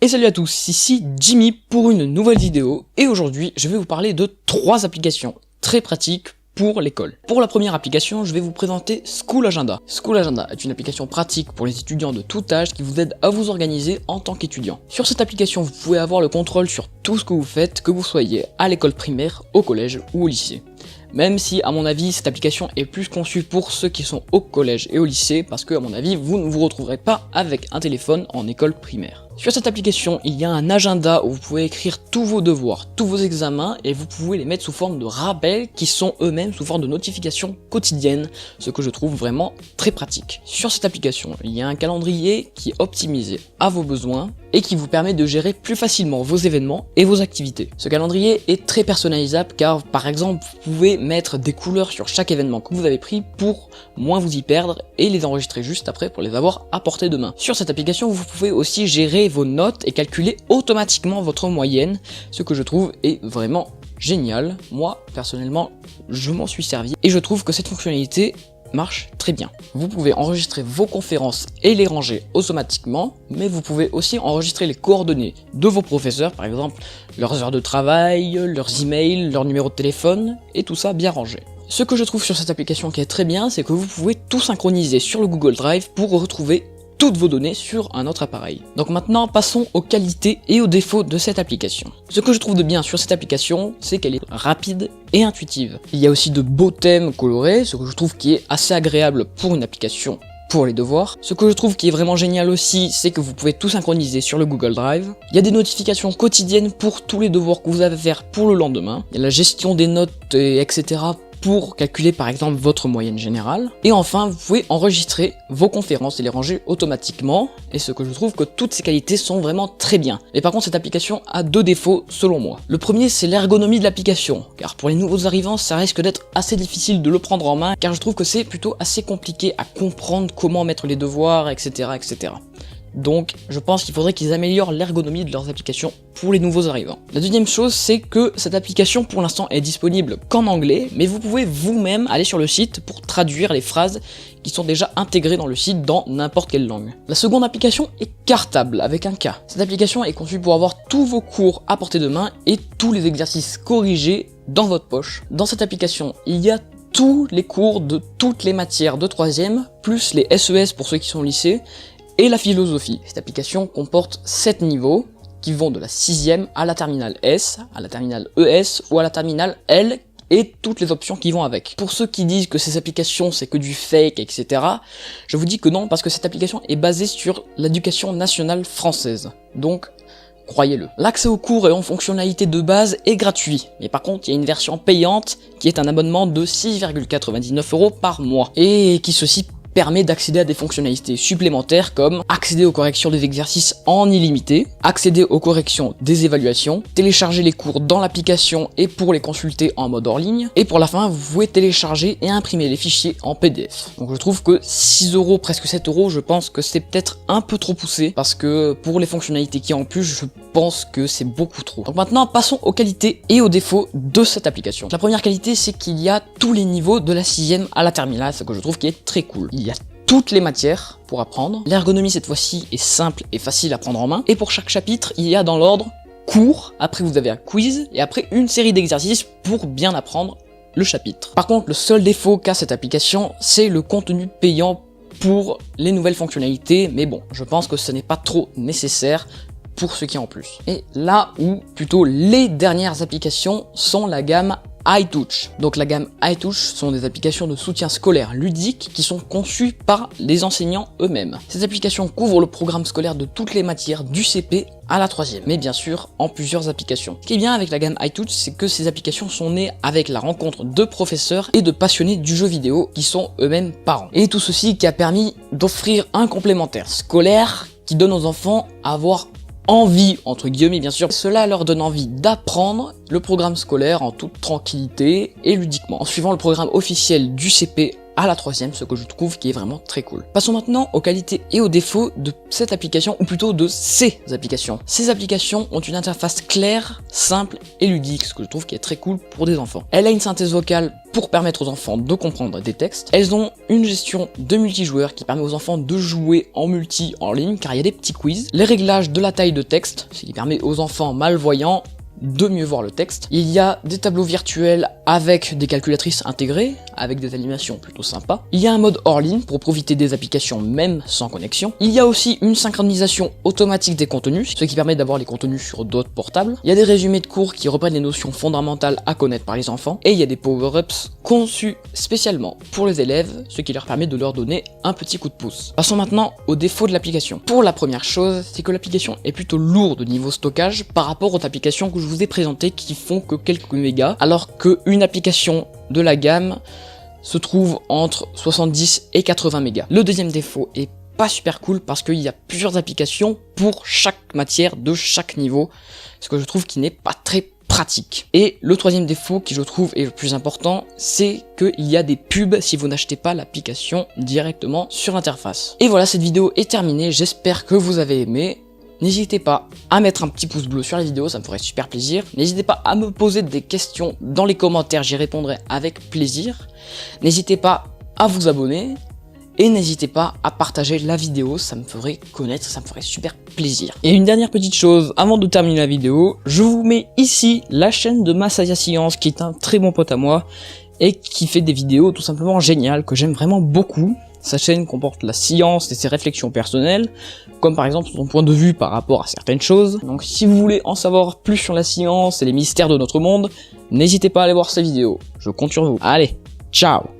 Et salut à tous, ici Jimmy pour une nouvelle vidéo, et aujourd'hui je vais vous parler de 3 applications très pratiques pour l'école. Pour la première application, je vais vous présenter School Agenda. School Agenda est une application pratique pour les étudiants de tout âge qui vous aide à vous organiser en tant qu'étudiant. Sur cette application, vous pouvez avoir le contrôle sur tout ce que vous faites, que vous soyez à l'école primaire, au collège ou au lycée. Même si, à mon avis, cette application est plus conçue pour ceux qui sont au collège et au lycée, parce que, à mon avis, vous ne vous retrouverez pas avec un téléphone en école primaire. Sur cette application, il y a un agenda où vous pouvez écrire tous vos devoirs, tous vos examens, et vous pouvez les mettre sous forme de rappels qui sont eux-mêmes sous forme de notifications quotidiennes, ce que je trouve vraiment très pratique. Sur cette application, il y a un calendrier qui est optimisé à vos besoins et qui vous permet de gérer plus facilement vos événements et vos activités. Ce calendrier est très personnalisable car, par exemple, vous pouvez mettre des couleurs sur chaque événement que vous avez pris pour moins vous y perdre et les enregistrer juste après pour les avoir à portée de main. Sur cette application, vous pouvez aussi gérer vos notes et calculer automatiquement votre moyenne, ce que je trouve est vraiment génial. Moi, personnellement, je m'en suis servi et je trouve que cette fonctionnalité marche très bien. Vous pouvez enregistrer vos conférences et les ranger automatiquement, mais vous pouvez aussi enregistrer les coordonnées de vos professeurs, par exemple leurs heures de travail, leurs emails, leur numéro de téléphone, et tout ça bien rangé. Ce que je trouve sur cette application qui est très bien, c'est que vous pouvez tout synchroniser sur le Google Drive pour retrouver toutes vos données sur un autre appareil. Donc maintenant, passons aux qualités et aux défauts de cette application. Ce que je trouve de bien sur cette application, c'est qu'elle est rapide et intuitive. Il y a aussi de beaux thèmes colorés, ce que je trouve qui est assez agréable pour une application pour les devoirs. Ce que je trouve qui est vraiment génial aussi, c'est que vous pouvez tout synchroniser sur le Google Drive. Il y a des notifications quotidiennes pour tous les devoirs que vous avez à faire pour le lendemain. Il y a la gestion des notes, etc. pour calculer par exemple votre moyenne générale. Et enfin, vous pouvez enregistrer vos conférences et les ranger automatiquement, et ce que je trouve que toutes ces qualités sont vraiment très bien. Mais par contre, cette application a 2 défauts selon moi. Le premier, c'est l'ergonomie de l'application, car pour les nouveaux arrivants, ça risque d'être assez difficile de le prendre en main, car je trouve que c'est plutôt assez compliqué à comprendre comment mettre les devoirs, etc. etc. Donc, je pense qu'il faudrait qu'ils améliorent l'ergonomie de leurs applications pour les nouveaux arrivants. La deuxième chose, c'est que cette application, pour l'instant, est disponible qu'en anglais, mais vous pouvez vous-même aller sur le site pour traduire les phrases qui sont déjà intégrées dans le site dans n'importe quelle langue. La seconde application est Cartable, avec un K. Cette application est conçue pour avoir tous vos cours à portée de main et tous les exercices corrigés dans votre poche. Dans cette application, il y a tous les cours de toutes les matières de 3e, plus les SES pour ceux qui sont au lycée, et la philosophie. Cette application comporte 7 niveaux qui vont de la 6e à la terminale S, à la terminale ES ou à la terminale L, et toutes les options qui vont avec. Pour ceux qui disent que ces applications c'est que du fake, etc., je vous dis que non, parce que cette application est basée sur l'éducation nationale française. Donc, croyez-le. L'accès aux cours et aux fonctionnalités de base est gratuit, mais par contre il y a une version payante qui est un abonnement de 6,99 € par mois, et qui ceci permet d'accéder à des fonctionnalités supplémentaires comme accéder aux corrections des exercices en illimité, accéder aux corrections des évaluations, télécharger les cours dans l'application et pour les consulter en mode hors ligne, et pour la fin vous pouvez télécharger et imprimer les fichiers en PDF. Donc je trouve que 6 €, presque 7 €, je pense que c'est peut-être un peu trop poussé, parce que pour les fonctionnalités qu'il y a en plus, je pense que c'est beaucoup trop. Donc maintenant passons aux qualités et aux défauts de cette application. La première qualité, c'est qu'il y a tous les niveaux de la 6e à la terminale, ce que je trouve qui est très cool. Il y a toutes les matières pour apprendre. L'ergonomie cette fois-ci est simple et facile à prendre en main. Et pour chaque chapitre, il y a dans l'ordre cours, après vous avez un quiz, et après une série d'exercices pour bien apprendre le chapitre. Par contre, le seul défaut qu'a cette application, c'est le contenu payant pour les nouvelles fonctionnalités, mais bon, je pense que ce n'est pas trop nécessaire pour ce qui est en plus. Et là où, plutôt, les dernières applications sont la gamme iTouch. Donc la gamme iTouch sont des applications de soutien scolaire ludique qui sont conçues par les enseignants eux-mêmes. Ces applications couvrent le programme scolaire de toutes les matières du CP à la 3e, mais bien sûr en plusieurs applications. Ce qui est bien avec la gamme iTouch, c'est que ces applications sont nées avec la rencontre de professeurs et de passionnés du jeu vidéo qui sont eux-mêmes parents. Et tout ceci qui a permis d'offrir un complémentaire scolaire qui donne aux enfants à avoir envie, entre guillemets bien sûr, cela leur donne envie d'apprendre le programme scolaire en toute tranquillité et ludiquement. En suivant le programme officiel du CP à la troisième, ce que je trouve qui est vraiment très cool. Passons maintenant aux qualités et aux défauts de cette application, ou plutôt de ces applications. Ces applications ont une interface claire, simple et ludique, ce que je trouve qui est très cool pour des enfants. Elle a une synthèse vocale pour permettre aux enfants de comprendre des textes. Elles ont une gestion de multijoueur qui permet aux enfants de jouer en multi en ligne, car il y a des petits quiz. Les réglages de la taille de texte, ce qui permet aux enfants malvoyants de mieux voir le texte. Il y a des tableaux virtuels avec des calculatrices intégrées, avec des animations plutôt sympas. Il y a un mode hors ligne pour profiter des applications même sans connexion. Il y a aussi une synchronisation automatique des contenus, ce qui permet d'avoir les contenus sur d'autres portables. Il y a des résumés de cours qui reprennent les notions fondamentales à connaître par les enfants. Et il y a des power-ups conçus spécialement pour les élèves, ce qui leur permet de leur donner un petit coup de pouce. Passons maintenant aux défauts de l'application. Pour la première chose, c'est que l'application est plutôt lourde au niveau stockage par rapport aux applications que je vous ai présentées qui font que quelques mégas, alors qu'une application de la gamme se trouve entre 70 et 80 mégas. Le deuxième défaut est pas super cool parce qu'il y a plusieurs applications pour chaque matière de chaque niveau, ce que je trouve qui n'est pas très pratique. Et le troisième défaut qui je trouve est le plus important, c'est qu'il y a des pubs si vous n'achetez pas l'application directement sur l'interface. Et voilà, cette vidéo est terminée, j'espère que vous avez aimé. N'hésitez pas à mettre un petit pouce bleu sur la vidéo, ça me ferait super plaisir. N'hésitez pas à me poser des questions dans les commentaires, j'y répondrai avec plaisir. N'hésitez pas à vous abonner et n'hésitez pas à partager la vidéo, ça me ferait connaître, ça me ferait super plaisir. Et une dernière petite chose, avant de terminer la vidéo, je vous mets ici la chaîne de Masaya Science qui est un très bon pote à moi et qui fait des vidéos tout simplement géniales que j'aime vraiment beaucoup. Sa chaîne comporte la science et ses réflexions personnelles, comme par exemple son point de vue par rapport à certaines choses. Donc si vous voulez en savoir plus sur la science et les mystères de notre monde, n'hésitez pas à aller voir ses vidéos. Je compte sur vous. Allez, ciao!